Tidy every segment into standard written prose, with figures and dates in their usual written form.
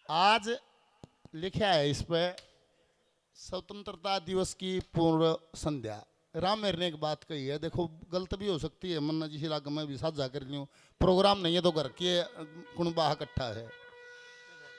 आज लिखा है इस पे स्वतंत्रता दिवस की पूर्व संध्या। राम मेरे ने एक बात कही है, देखो गलत भी हो सकती है, मन्ना जिस इलाके में भी साझा कर लूँ, प्रोग्राम नहीं है तो घर के कुणबा इकट्ठा है।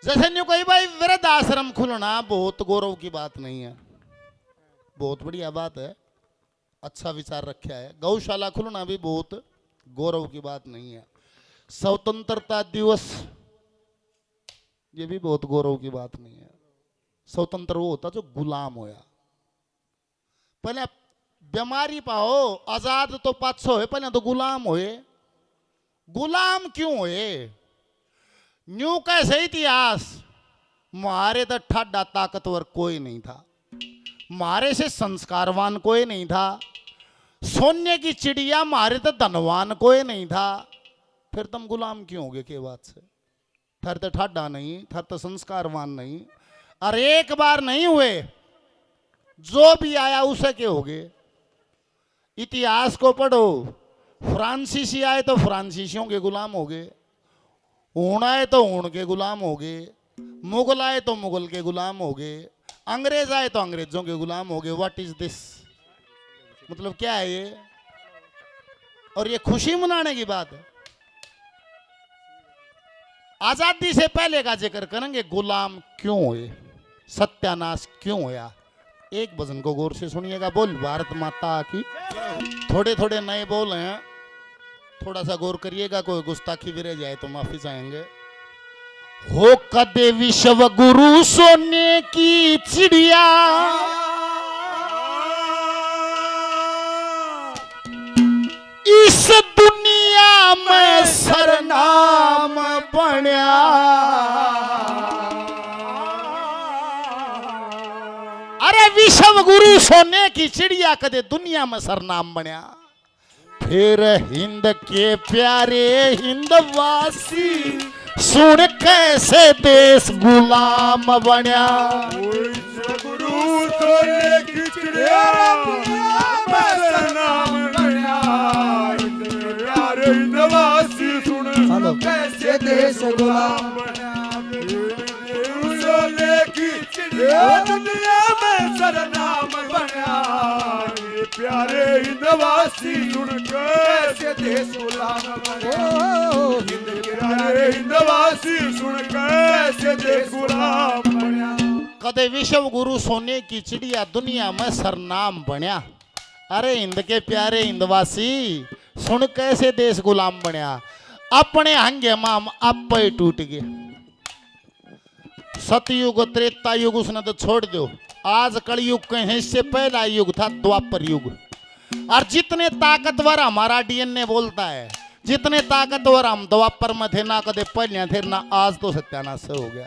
जैसे न्यू कही भाई वृद्ध आश्रम खुलना बहुत गौरव की बात नहीं है, बहुत बढ़िया बात है, अच्छा विचार रखा है। गौशाला खुलना भी बहुत गौरव की बात नहीं है। स्वतंत्रता दिवस ये भी बहुत गौरव की बात नहीं है। स्वतंत्र वो होता जो गुलाम होया। पहले बीमारी पाओ, आजाद तो 500 है, पहले तो गुलाम होए। गुलाम क्यों होए? न्यू कैसे इतिहास, मारे तो ठाडा ताकतवर कोई नहीं था, मारे से संस्कारवान कोई नहीं था, सोने की चिड़िया मारे तो धनवान कोई नहीं था, फिर तुम गुलाम क्यों होगे? के बात से थर तो ठाडा नहीं, थर तो संस्कारवान नहीं, और एक बार नहीं हुए, जो भी आया उसे के होगे। इतिहास को पढ़ो, फ्रांसीसी आए तो फ्रांसीसियों के गुलाम हो गए, ऊन आए तो ऊन के गुलाम हो गए, मुगल आए तो मुगल के गुलाम हो गए, अंग्रेज आए तो अंग्रेजों के गुलाम हो गए। What is this? मतलब क्या है ये? और ये खुशी मनाने की बात है? आजादी से पहले का जिक्र करेंगे, गुलाम क्यों हुए, सत्यानाश क्यों होया। एक भजन को गौर से सुनिएगा, बोल भारत माता की। थोड़े थोड़े नए बोल हैं, थोड़ा सा गौर करिएगा, कोई गुस्ताखी भी रह जाए तो माफी चाहेंगे। हो कदे विश्व गुरु सोने की चिड़िया, इस दुनिया में सरनाम बन्या। अरे विश्व गुरु सोने की चिड़िया कदे दुनिया में सरनाम बन्या। फिर हिंद के प्यारे हिंदवासी, सुन कैसे देश गुलाम बन्या। गुरु सोने की चिड़िया सरनाम बन्या। प्यारे हिंदवासी, सुन कैसे देश गुलाम बन्या। सोने की चिड़िया दुनिया में सरनाम बन्या। प्यारे हिंदवासी, सुन कैसे देश गुलाम बन्या। प्यारे हिंदवासी, सुन कैसे देश गुलाम बन्या। कदे विश्व गुरु सोने की चिड़िया दुनिया में सरनाम बन्या। अरे हिंद के प्यारे हिंदवासी, सुन कैसे देश गुलाम बन्या। अपने हंगे माम आप ही टूट गए। सतयुग त्रेता युग उसने तो छोड़ दो, आज कलयुग कहे, इससे पहला युग था द्वापर युग। और जितने ताकतवर हमारा डीएनए बोलता है, जितने ताकतवर हम द्वापर में थे, ना कदे पहले थे ना आज, तो सत्यानाश हो गया।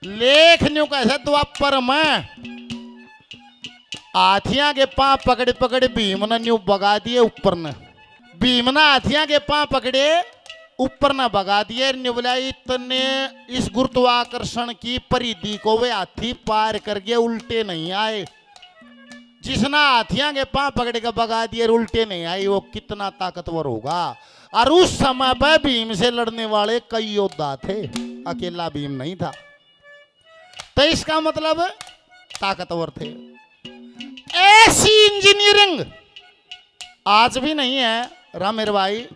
लेख न्यू कैसे द्वापर में हाथियां के पांव पकड़े पकड़े भीम ने न्यू भगा दिए ऊपर ने। भीम ने हाथियां के पांव पकड़े ऊपर ना भगा दिए। बोला इतने इस गुरुत्वाकर्षण की परिधि को वे हाथी पार करके उल्टे नहीं आए। जिसना हाथियां के पांव पकड़ के भगा दिए उल्टे नहीं आई, वो कितना ताकतवर होगा। और उस समय पर भीम से लड़ने वाले कई योद्धा थे, अकेला भीम नहीं था। तो इसका मतलब ताकतवर थे। ऐसी इंजीनियरिंग आज भी नहीं है रामेर भाई,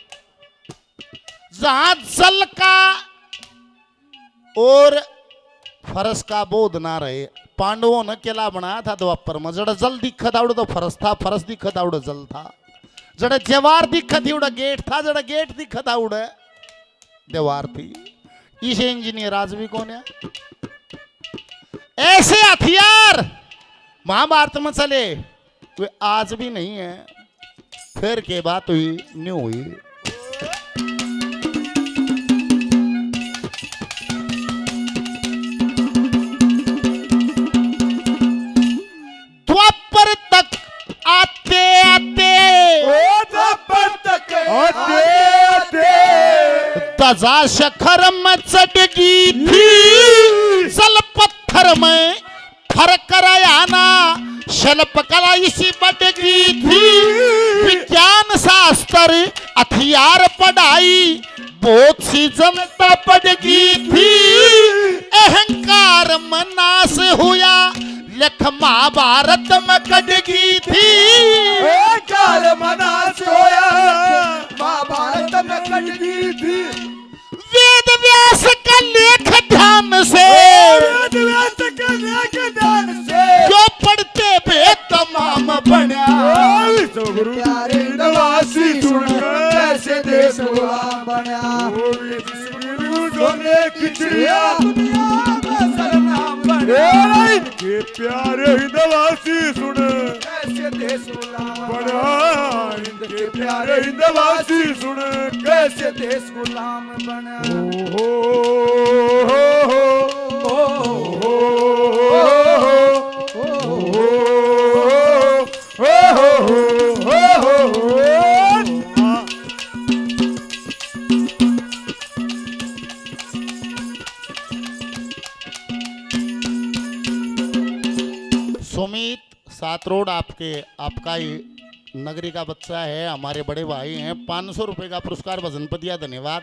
जहां जल का और फरस का बोध ना रहे। पांडवों ने किला बनाया था द्वापर में, जड़ा जल दिखा था तो फरस था, फरस दिखा था उड़ा जल था, जड़ा दीवार दिखा थी उड़ा गेट था, जड़ा गेट दिखा था उड़ा दीवार थी। इसे इंजीनियर आज भी कौन है? ऐसे हथियार महाभारत में चले, वे आज भी नहीं है। फिर के बात हुई न्यू हुई। द्वापर तक आते आते, द्वापर तक आते आते, दजा शखर में चटकी थी, जल पत्थर में फरक आना, शिल्प कला इसी बटकी थी। विज्ञान शास्त्र हथियार पढ़ाई बहुत सी जनता पड़ गई थी। धर्म नाश हुआ लेख महाभारत में कटगी थी। काल मनास होया महाभारत में कटगी थी। वेद व्यास का लेख ध्यान से वेद व्यास का लेख ध्यान से जो पढ़ते भेद तमाम बना। गुरु प्यारे नवासी सुनकर कैसे देश गुलाम बना। सोने की चिड़िया दुनिया में सरनाम बना। इनके प्यारे नवासी सुन कैसे देश गुलाम बना। इनके प्यारे नवासी सुन कैसे देश गुलाम बना। सुमित सात रोड आपका ही नगरी का बच्चा है, हमारे बड़े भाई हैं। 500 रुपए का पुरस्कार भजन पर दिया, धन्यवाद।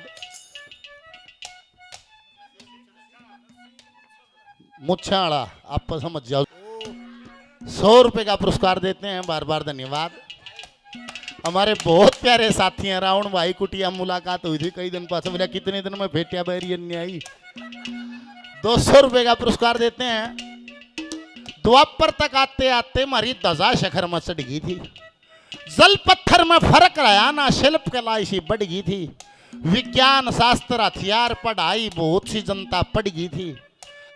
मुच्छाड़ा आप समझ जाओ, 100 रुपए का पुरस्कार देते हैं, बार बार धन्यवाद। हमारे बहुत प्यारे साथी हैं रावण भाई, कुटिया मुलाकात हुई थी कई दिन पास, बोला कितने दिन में भेटिया बैरियन नहीं आई। 200 रुपए का पुरस्कार देते हैं। द्वापर तक आते आते हमारी दजा शखर में चढ़ गई थी। जल पत्थर में फर्क रहा ना, शिल्प कला इसी बढ़ गई थी। विज्ञान शास्त्र हथियार पढ़ाई बहुत सी जनता पढ़ गई थी।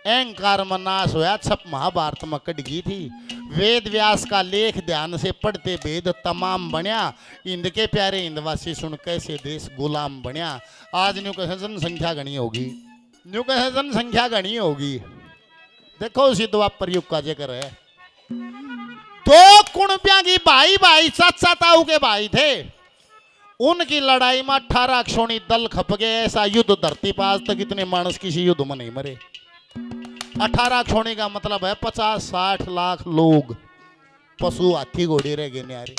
अहंकार में नाश होया छप महाभारत में कट गई थी। वेद व्यास का लेख ध्यान से पढ़ते वेद तमाम बन्या। इंद के प्यारे हिंदवासी सुन कैसे देश गुलाम बन्या। आज न्यू कहे जनसंख्या गणी होगी, न्यू कहे जनसंख्या गणी होगी। देखो उसी द्वापर युग का जिक्र है। दो कुणबिया की भाई भाई चाचा ताऊ के भाई थे, उनकी लड़ाई में 18 अक्षोणी दल खप गए। ऐसा युद्ध धरती पर आज तक इतने मानस किसी युद्ध में नहीं मरे। 18 अक्षोणी का मतलब है 50-60 लाख लोग, पशु हाथी घोड़े रह गए न्यारे।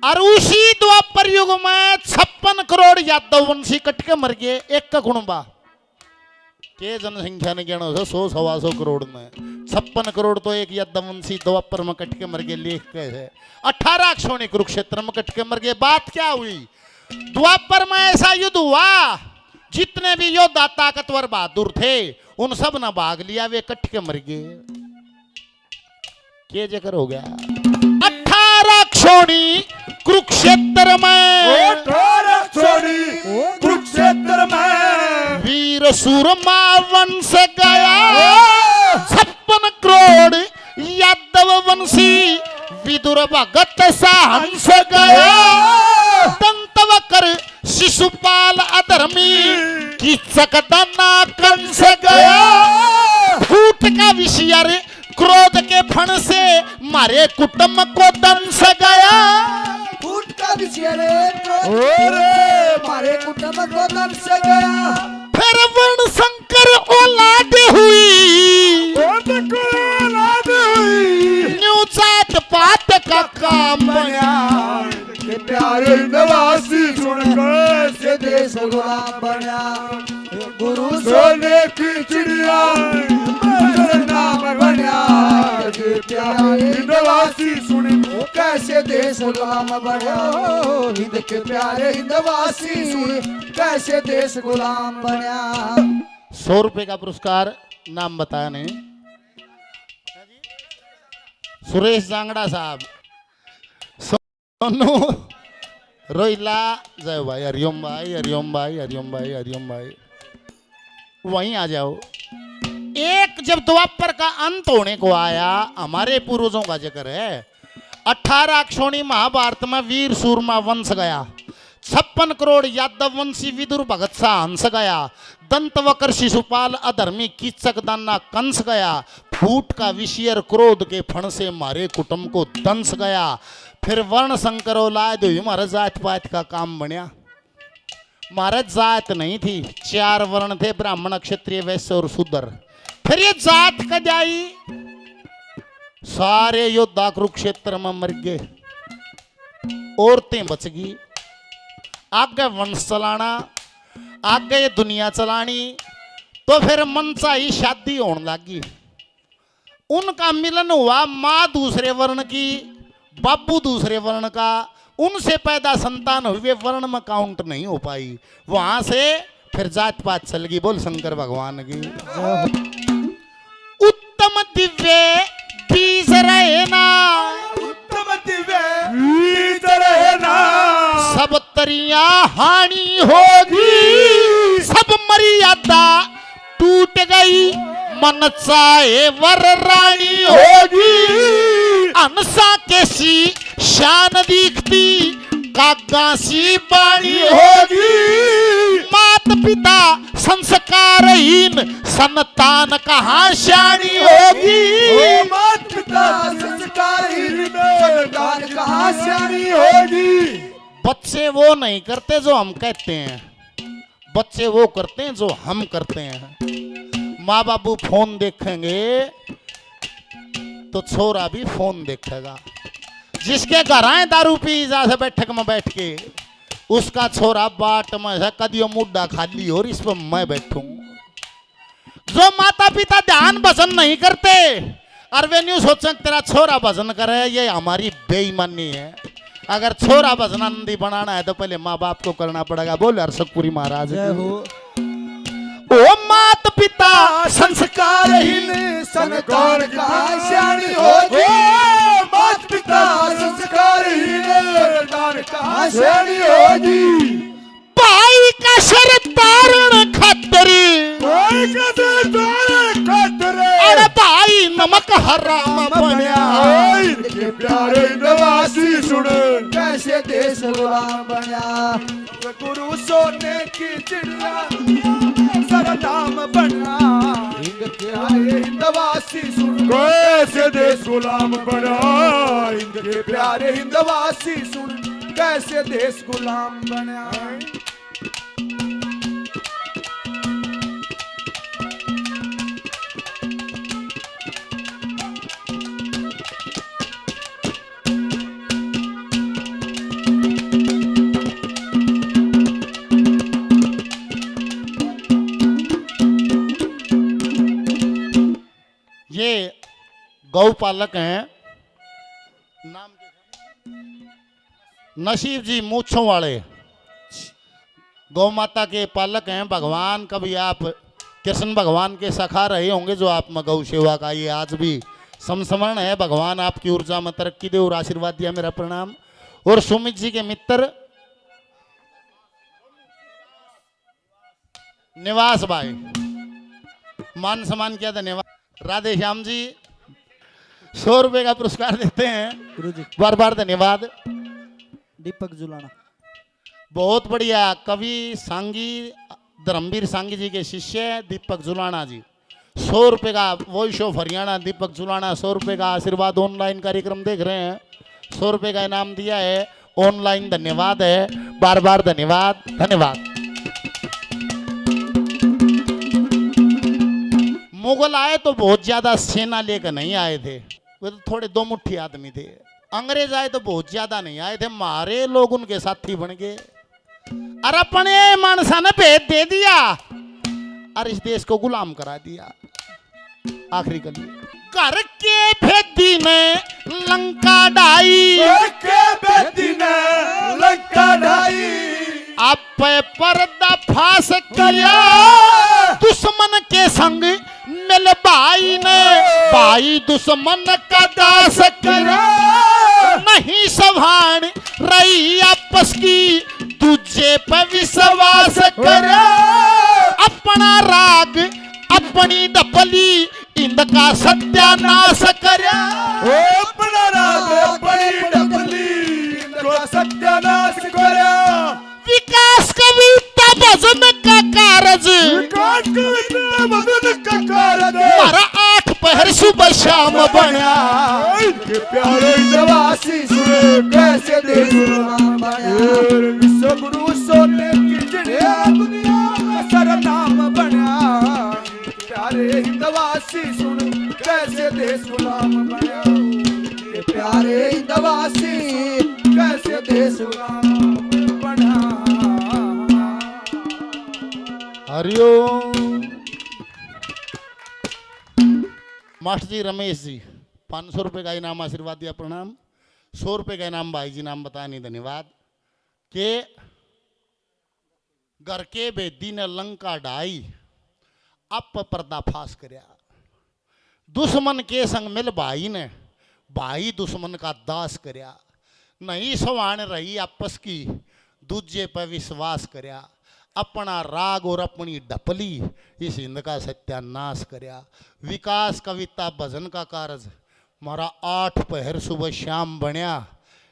और उसी द्वापर युग में 56 करोड़ यादव वंशी कट के मर गए। एक का कुणबा के जनसंख्या ने ज्ञान 100-125 करोड़ में 56 करोड़ तो एक यादवंशी द्वापर में कट के मर गए। लेख कैसे 18 अक्षोणी कुरुक्षेत्र में कट के मर गए। बात क्या हुई? द्वापर में ऐसा युद्ध हुआ, जितने भी योद्धा ताकतवर बहादुर थे उन सब ने भाग लिया, वे कट के मर गए। क्या जिक्र हो गया? 18 अक्षोणी कुरुक्षेत्र में, 18 अक्षोणी कुरुक्षेत्र में वीर सूरमा वंश गया। 56 करोड़ यादव वंशी विदुर भगत साहंस गया। दंतवकर शिशुपाल अधर्मी कीचक दाना कंस गया। फूट का विषयर क्रोध के फण से मारे कुटुंब को दंश गया। फूट का विषयर मारे कुटुंब को दंश गया। फिर वर्ण शंकर औलाद हुई, न्यू जात पात का काम बना। के प्यारे नवासी सुनकर से देश गुलाम बना। गुरु सोने की चिड़िया नाम बना। के प्यारे नवासी सुन कैसे देश गुलाम बना। हिंद के प्यारे हिंदवासी कैसे देश गुलाम बना। 100 रुपए का पुरस्कार, नाम बताया नहीं, सुरेश जांगड़ा साहब, सोनू रोहिला, जय भाई, हरिओम भाई, हरिओम भाई, हरिओम भाई, हरिओम भाई, वहीं आ जाओ। एक जब द्वापर का अंत होने को आया, हमारे पूर्वजों का जिक्र है। 18 अक्षोणी महाभारत में वीर सूरमा वंश गया। 56 करोड़ यादव वंशी विदुर भगत सा हंस गया। दंतवकर शिशुपाल अधर्मी कीचक दाना कंस गया। फूट का विषयर क्रोध के फण से मारे कुटुंब को दंस गया। फिर वर्ण संकर औलाद हुई, महाराज जात पात का काम बनिया। महाराज जात नहीं थी, 4 वर्ण थे, ब्राह्मण क्षत्रिय वैश्य और शूद्र। फिर ये जात का जाई, सारे योद्धा कुरुक्षेत्र में मर गए, औरतें बच गई। आगे वंश चलाना, आगे दुनिया चलानी, तो फिर मनचाही शादी होने लगी। उनका मिलन हुआ, माँ दूसरे वर्ण की, बाबू दूसरे वर्ण का, उनसे पैदा संतान हुए, वर्ण में काउंट नहीं हो पाई। वहां से फिर जात पात चल गई। बोल शंकर भगवान की। उत्तम दिव्य बीज रहे ना, उत्तम दिव्य बीज रहे ना, सब तरिया हानि होगी, सब मर्यादा टूट गई, मन चाहे वर रानी होगी। अनसा कैसी शान दिखती, कागा सी बाणी होगी। मात पिता संस्कारहीन, संतान कहाँ शानी होगी। मात पिता संस्कारहीन, संतान कहाँ शानी होगी। बच्चे वो नहीं करते जो हम कहते हैं, बच्चे वो करते हैं जो हम करते हैं। माँ बाबू फोन देखेंगे तो छोरा भी फोन देखेगा। जिसके घर आए दारू पी जा से बैठक में बैठ के, उसका छोरा बाट में है कदियो मुड्डा खाली और इस पर मैं बैठूं। जो माता पिता ध्यान भजन नहीं करते और वे न्यू सोचें तेरा छोरा भजन करे, ये हमारी बेईमानी है। अगर छोरा भजनानंदी बनाना है तो पहले माँ बाप को करना पड़ेगा। बोल हर्षपुरी महाराज ओ मात पिता संस्कारहीन, संतान कहाँ शानी होगी। मात पिता संस्कारहीन, संतान कहाँ शानी होगी। भाई का शर तारण खतरे, भाई का शर तारण खतरे, अरे भाई नमक हराम बनया। इनके प्यारे नवासी सुन, कैसे देश गुलाम बना। गुरु सोने की चिड़िया सरनाम बना। इनके प्यारे हिंदवासी सुन, कैसे देश गुलाम बना। इनके प्यारे हिंदवासी सुन, कैसे देश गुलाम बना। ये गौपालक हैं, नाम नसीब जी मूछों वाले गौ माता के पालक हैं। भगवान कभी आप कृष्ण भगवान के सखा रहे होंगे जो आप में गौ सेवा का ये आज भी समस्मरण है। भगवान आपकी ऊर्जा में तरक्की दे और आशीर्वाद दिया। मेरा प्रणाम। और सुमित जी के मित्र निवास भाई, मान सम्मान किया, धन्यवाद। राधे श्याम जी 100 रुपए का पुरस्कार देते हैं, गुरुजी। बार बार धन्यवाद। दीपक जुलाना बहुत बढ़िया। कवि सांगी, धर्मवीर सांगी जी के शिष्य दीपक जुलाना जी 100 रुपए का, वॉइस ऑफ हरियाणा दीपक जुलाना 100 रुपए का आशीर्वाद। ऑनलाइन कार्यक्रम देख रहे हैं, 100 रुपए का इनाम दिया है ऑनलाइन। धन्यवाद है, बार बार धन्यवाद धन्यवाद। मुगल आए तो बहुत ज्यादा सेना लेकर नहीं आए थे, वे तो थोड़े दो मुट्ठी आदमी थे। अंग्रेज आए तो बहुत ज्यादा नहीं आए थे, मारे लोग उनके साथी बन गए। और अपने मानसा ने भेद दे दिया और इस देश को गुलाम करा दिया। आखिरी कली घर के भेदी ने लंका ढाई, के बेटी ने लंका ढाई। आप पर्दा फास किया, दुश्मन के संग मिल भाई ने, भाई दुश्मन का दास किया। नहीं संभाल रही आपस की, दूजे पे विश्वास करा। अपना राग अपनी डपली, इनका सत्यानाश करा। अपना राग अपनी डपली, इनका सत्यानाश करा। विकास कविता भजन का कारज, विकास कविता भजन का कारज। हमारा 8 पहर सुबह शाम बना। इनके प्यारे निवासी सुने, कैसे देश गुलाम बना। विश्व गुरु सोने की चिड़िया दुनिया में सरनाम बना। इनके प्यारे हिंदवासी सुन, कैसे देश गुलाम बना। इनके प्यारे हिंदवासी कैसे देश गुलाम बना। हरिओम। मास्टर जी रमेश जी 500 रुपये का इनाम आशीर्वाद दिया प्रणाम। 100 रुपये का इनाम भाई जी नाम बताया नहीं धन्यवाद। के घर के बेदी ने लंका ढाई अप पर्दाफाश करया। दुश्मन के संग मिल भाई ने भाई दुश्मन का दास करया। नहीं सवान रही आपस की दूजे पर विश्वास करया। अपना राग और अपनी ढपली इस हिंद का सत्यानाश करया। विकास कविता भजन का कारज मारा 8 पहर सुबह शाम बनया।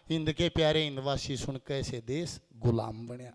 हिंद के प्यारे हिंदवासी सुन कैसे देश गुलाम बनया।